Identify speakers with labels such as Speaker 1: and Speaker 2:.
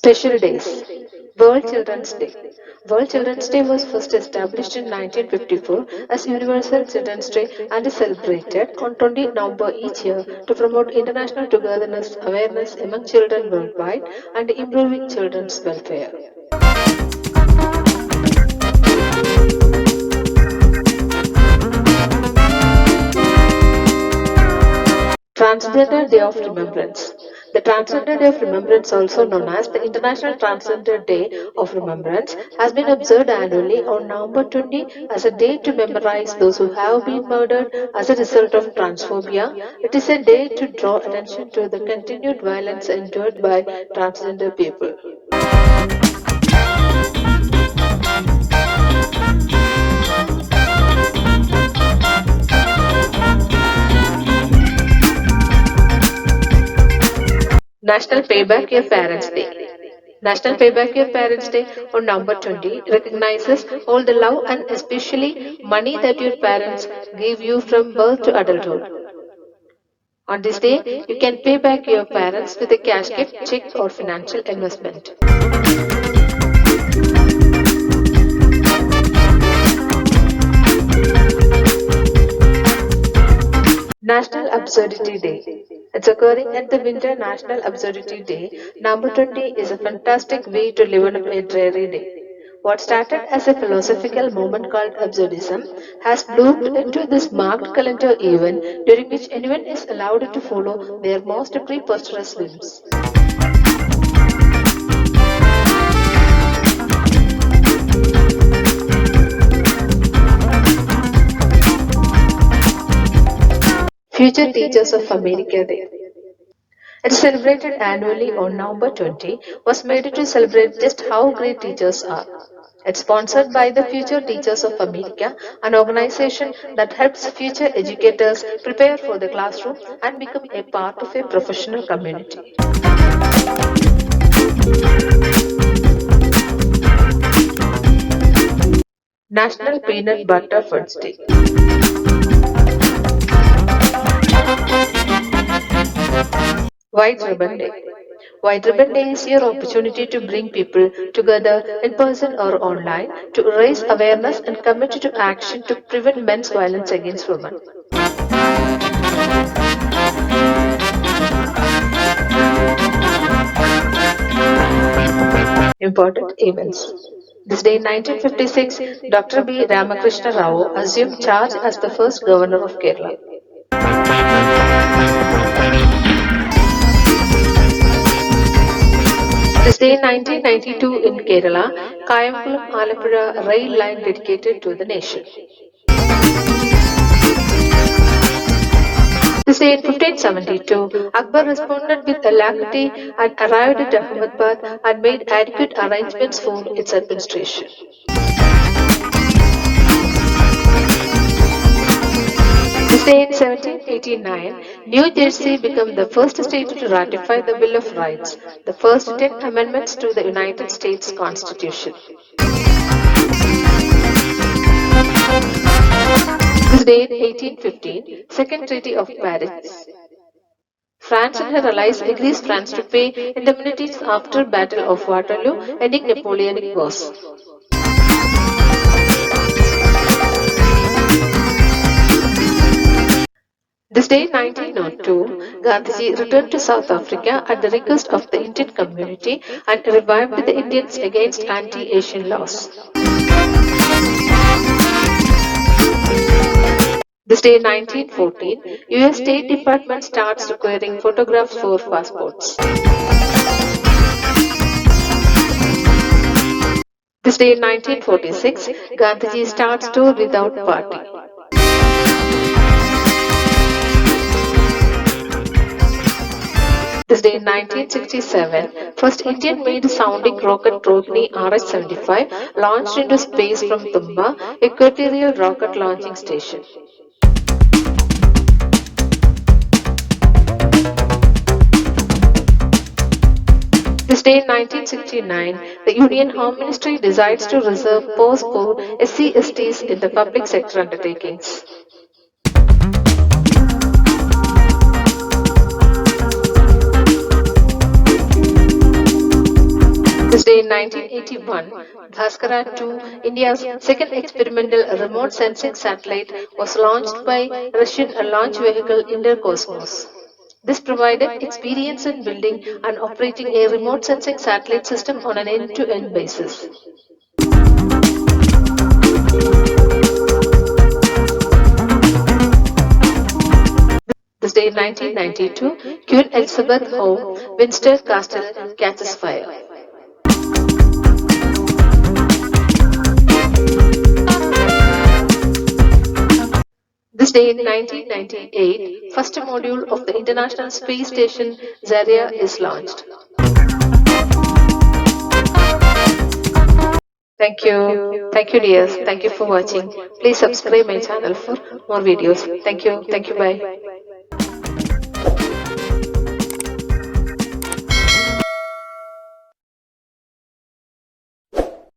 Speaker 1: Special days. World Children's Day. World Children's Day was first established in 1954 as Universal Children's Day and is celebrated on 20 November each year to promote international togetherness, awareness among children worldwide, and improving children's welfare. Transgender Day of Remembrance. The Transgender Day of Remembrance, also known as the International Transgender Day of Remembrance, has been observed annually on November 20 as a day to memorize those who have been murdered as a result of transphobia. It is a day to draw attention to the continued violence endured by transgender people. National Payback Your Parents Day. National Payback Your Parents Day on November 20 recognizes all the love and especially money that your parents gave you from birth to adulthood. On this day, you can pay back your parents with a cash gift, check, or financial investment. National Absurdity Day. It's occurring at the Winter National Absurdity Day. Number 20 is a fantastic way to live on a dreary day. What started as a philosophical moment called absurdism has bloomed into this marked calendar event during which anyone is allowed to follow their most preposterous whims. Future Teachers of America Day. It is celebrated annually on November 20, was made to celebrate just how great teachers are. It's sponsored by the Future Teachers of America, an organization that helps future educators prepare for the classroom and become a part of a professional community. National Peanut Butter Foods Day. White Ribbon Day. White Ribbon Day is your opportunity to bring people together in person or online to raise awareness and commit to action to prevent men's violence against women. Important events. This day in 1956, Dr. B. Ramakrishna Rao assumed charge as the first governor of Kerala. This day in 1992 in Kerala, Kayamkulam Alappuzha rail line dedicated to the nation. This day in 1572, Akbar responded with alacrity and arrived at Ahmedabad and made adequate arrangements for its administration. This day in 1789, New Jersey became the first state to ratify the Bill of Rights, the first 10 amendments to the United States Constitution. This day in 1815, Second Treaty of Paris. France and her allies agrees France to pay indemnities after Battle of Waterloo, ending Napoleonic Wars. This day in 1902, Gandhiji returned to South Africa at the request of the Indian community and revived the Indians against anti-Asian laws. This day in 1914, US State Department starts requiring photographs for passports. This day in 1946, Gandhiji starts tour without party. This day in 1967, first Indian-made sounding rocket Rohini RH-75 launched into space from Tumba, equatorial rocket launching station. This day in 1969, the Union Home Ministry decides to reserve posts for SC/STs in the public sector undertakings. This day in 1981, Bhaskara 2, India's second experimental remote sensing satellite, was launched by Russian launch vehicle Interkosmos. This provided experience in building and operating a remote sensing satellite system on an end-to-end basis. This day in 1992, Queen Elizabeth home, Windsor Castle, catches fire. This day in 1998, first module of the International Space Station Zarya is launched. Thank you. Thank you, dears. Thank you for watching. Please subscribe my channel for more videos. Thank you. Thank you. Bye.